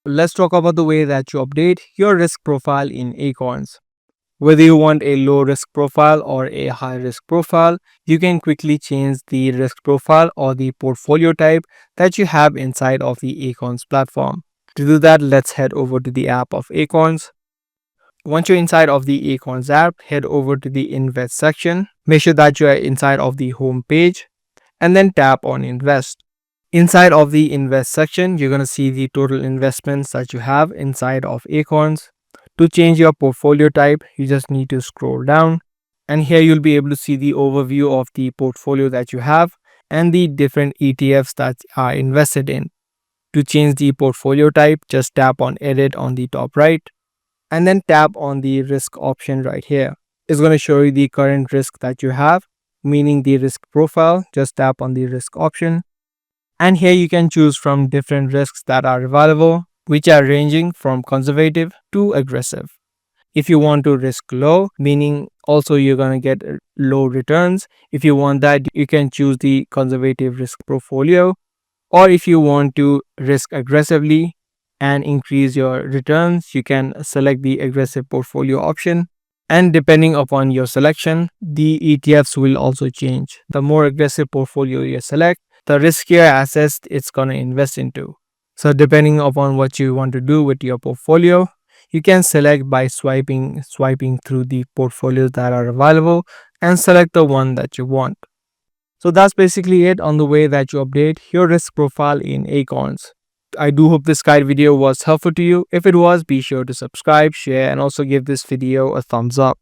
Let's talk about the way that you update your risk profile in Acorns. Whether you want a low risk profile or a high risk profile, you can quickly change the risk profile or the portfolio type that you have inside of the Acorns platform. To do that, let's head over to the app of Acorns. Once you're inside of the Acorns app, head over to the Invest section. Make sure that you are inside of the home page and then tap on Invest. Inside of the Invest section, you're going to see the total investments that you have inside of Acorns. To change your portfolio type, you just need to scroll down, and here you'll be able to see the overview of the portfolio that you have and the different ETFs that are invested in. To change the portfolio type, just tap on Edit on the top right and then tap on the risk option right here. It's going to show you the current risk that you have, meaning the risk profile. Just tap on the risk option, and here you can choose from different risks that are available, which are ranging from conservative to aggressive. If you want to risk low, meaning also you're going to get low returns, if you want that, you can choose the conservative risk portfolio. Or if you want to risk aggressively and increase your returns, you can select the aggressive portfolio option. And depending upon your selection, the ETFs will also change. The more aggressive portfolio you select, the riskier assets it's going to invest into. So depending upon what you want to do with your portfolio, you can select by swiping through the portfolios that are available and select the one that you want. So that's basically it on the way that you update your risk profile in Acorns. I do hope this guide video was helpful to you. If it was, be sure to subscribe, share, and also give this video a thumbs up.